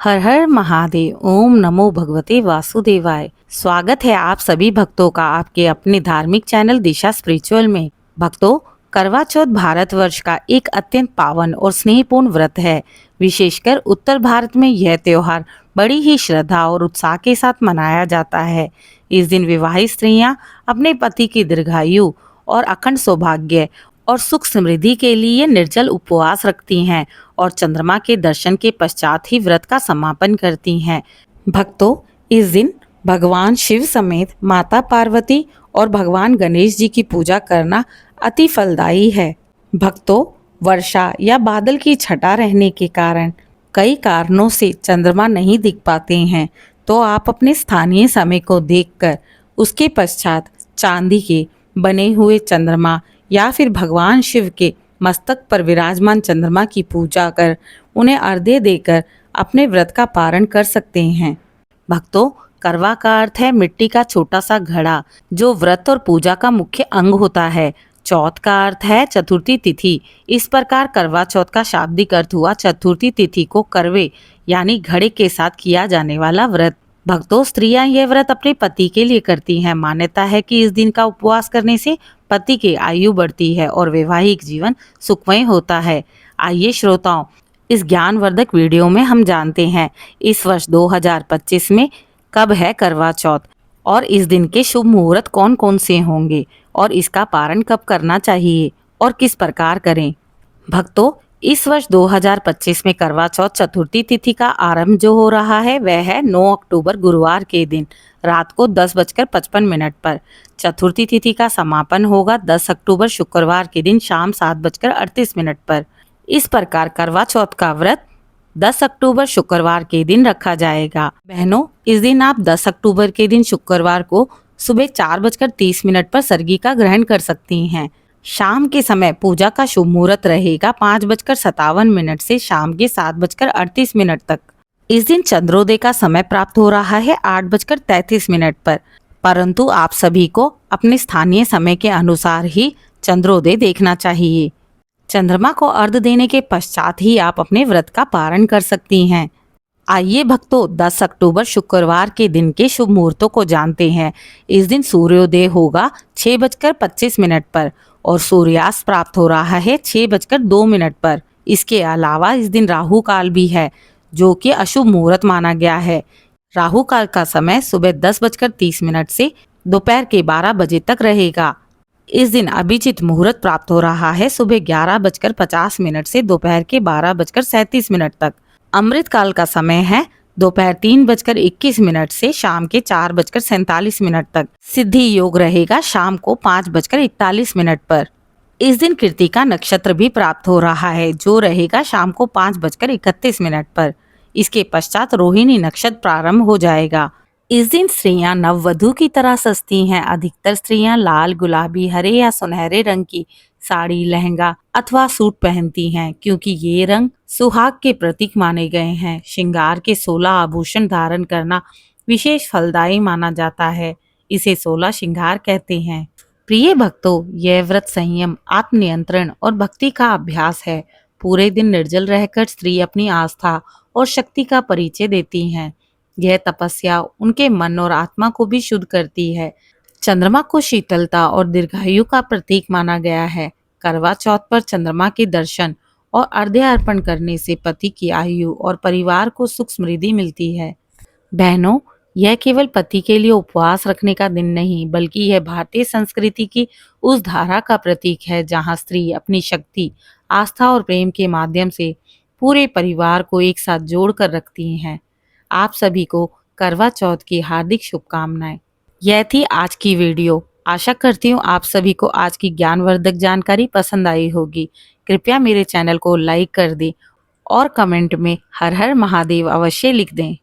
हर हर महादेव। ओम नमो भगवते वासुदेवाय। स्वागत है आप सभी भक्तों का आपके अपने धार्मिक चैनल दिशा स्पिरिचुअल में। भक्तों, करवा चौथ भारतवर्ष का एक अत्यंत पावन और स्नेहपूर्ण व्रत है। विशेषकर उत्तर भारत में यह त्योहार बड़ी ही श्रद्धा और उत्साह के साथ मनाया जाता है। इस दिन विवाहित स्त्रियां अपने पति की दीर्घायु और अखंड सौभाग्य और सुख समृद्धि के लिए निर्जल उपवास रखती हैं और चंद्रमा के दर्शन के पश्चात ही व्रत का समापन करती हैं। भक्तों, इस दिन भगवान शिव समेत माता पार्वती और भगवान गणेश जी की पूजा करना अति फलदायी है। भक्तों, वर्षा या बादल की छटा रहने के कारण कई कारणों से चंद्रमा नहीं दिख पाते हैं, तो आप अपने स्थानीय समय को देखकर उसके पश्चात चांदी के बने हुए चंद्रमा या फिर भगवान शिव के मस्तक पर विराजमान चंद्रमा की पूजा कर उन्हें अर्घ्य देकर अपने व्रत का पारण कर सकते हैं। भक्तों, करवा का अर्थ है मिट्टी का छोटा सा घड़ा, जो व्रत और पूजा का मुख्य अंग होता है। चौथ का अर्थ है चतुर्थी तिथि। इस प्रकार करवा चौथ का शाब्दिक अर्थ हुआ चतुर्थी तिथि को करवे यानी घड़े के साथ किया जाने वाला व्रत। भक्तों, स्त्रियां यह व्रत अपने पति के लिए करती हैं। मान्यता है कि इस दिन का उपवास करने से पति की आयु बढ़ती है और वैवाहिक जीवन सुखमय होता है। आइए श्रोताओं, इस ज्ञानवर्धक वीडियो में हम जानते हैं इस वर्ष 2025 में कब है करवा चौथ और इस दिन के शुभ मुहूर्त कौन कौन से होंगे और इसका पारण कब करना चाहिए और किस प्रकार करें। भक्तों, इस वर्ष 2025 में करवा चौथ चतुर्थी तिथि का आरंभ जो हो रहा है वह है 9 अक्टूबर गुरुवार के दिन रात को 10:55 पर। चतुर्थी तिथि का समापन होगा 10 अक्टूबर शुक्रवार के दिन शाम 7:38 पर। इस प्रकार करवा चौथ का व्रत 10 अक्टूबर शुक्रवार के दिन रखा जाएगा। बहनों, इस दिन आप 10 अक्टूबर के दिन शुक्रवार को सुबह 4:30 पर सर्गी का ग्रहण कर सकती हैं। शाम के समय पूजा का शुभ मुहूर्त रहेगा 5:57 से शाम के 7:38 तक। इस दिन चंद्रोदय का समय प्राप्त हो रहा है 8:33 पर, परंतु आप सभी को अपने स्थानीय समय के अनुसार ही चंद्रोदय देखना चाहिए। चंद्रमा को अर्घ्य देने के पश्चात ही आप अपने व्रत का पारण कर सकती हैं। आइए भक्तों, 10 अक्टूबर शुक्रवार के दिन के शुभ मुहूर्तों को जानते हैं। इस दिन सूर्योदय होगा 6:25 पर और सूर्यास्त प्राप्त हो रहा है 6:02 पर। इसके अलावा इस दिन राहु काल भी है, जो कि अशुभ मुहूर्त माना गया है। राहु काल का समय सुबह 10:30 से दोपहर के 12 बजे तक रहेगा। इस दिन अभिजीत मुहूर्त प्राप्त हो रहा है सुबह 11:50 से दोपहर के 12:37 तक। अमृत काल का समय है दोपहर 3:21 से शाम के 4:47 तक। सिद्धि योग रहेगा शाम को 5:41 पर। इस दिन कृतिका नक्षत्र भी प्राप्त हो रहा है, जो रहेगा शाम को 5:31 पर। इसके पश्चात रोहिणी नक्षत्र प्रारंभ हो जाएगा। इस दिन स्त्रियां नववधु की तरह सजती हैं। अधिकतर स्त्रियां लाल, गुलाबी, हरे या सुनहरे रंग की साड़ी, लहंगा अथवा सूट पहनती हैं, क्योंकि ये रंग सुहाग के प्रतीक माने गए हैं। श्रृंगार के 16 आभूषण धारण करना विशेष फलदायी माना जाता है। इसे 16 श्रृंगार कहते हैं। प्रिय भक्तों, यह व्रत संयम, आत्मनियंत्रण और भक्ति का अभ्यास है। पूरे दिन निर्जल रहकर स्त्री अपनी आस्था और शक्ति का परिचय देती हैं। यह तपस्या उनके मन और आत्मा को भी शुद्ध करती है। चंद्रमा को शीतलता और दीर्घायु का प्रतीक माना गया है। करवा चौथ पर चंद्रमा के दर्शन और अर्घ्य अर्पण करने से पति की आयु और परिवार को सुख समृद्धि मिलती है। बहनों, यह केवल पति के लिए उपवास रखने का दिन नहीं, बल्कि यह भारतीय संस्कृति की उस धारा का प्रतीक है जहां स्त्री अपनी शक्ति, आस्था और प्रेम के माध्यम से पूरे परिवार को एक साथ जोड़ कर रखती हैं। आप सभी को करवा चौथ की हार्दिक शुभकामनाएं। यह थी आज की वीडियो। आशा करती हूँ आप सभी को आज की ज्ञानवर्धक जानकारी पसंद आई होगी। कृपया मेरे चैनल को लाइक कर दें और कमेंट में हर हर महादेव अवश्य लिख दें।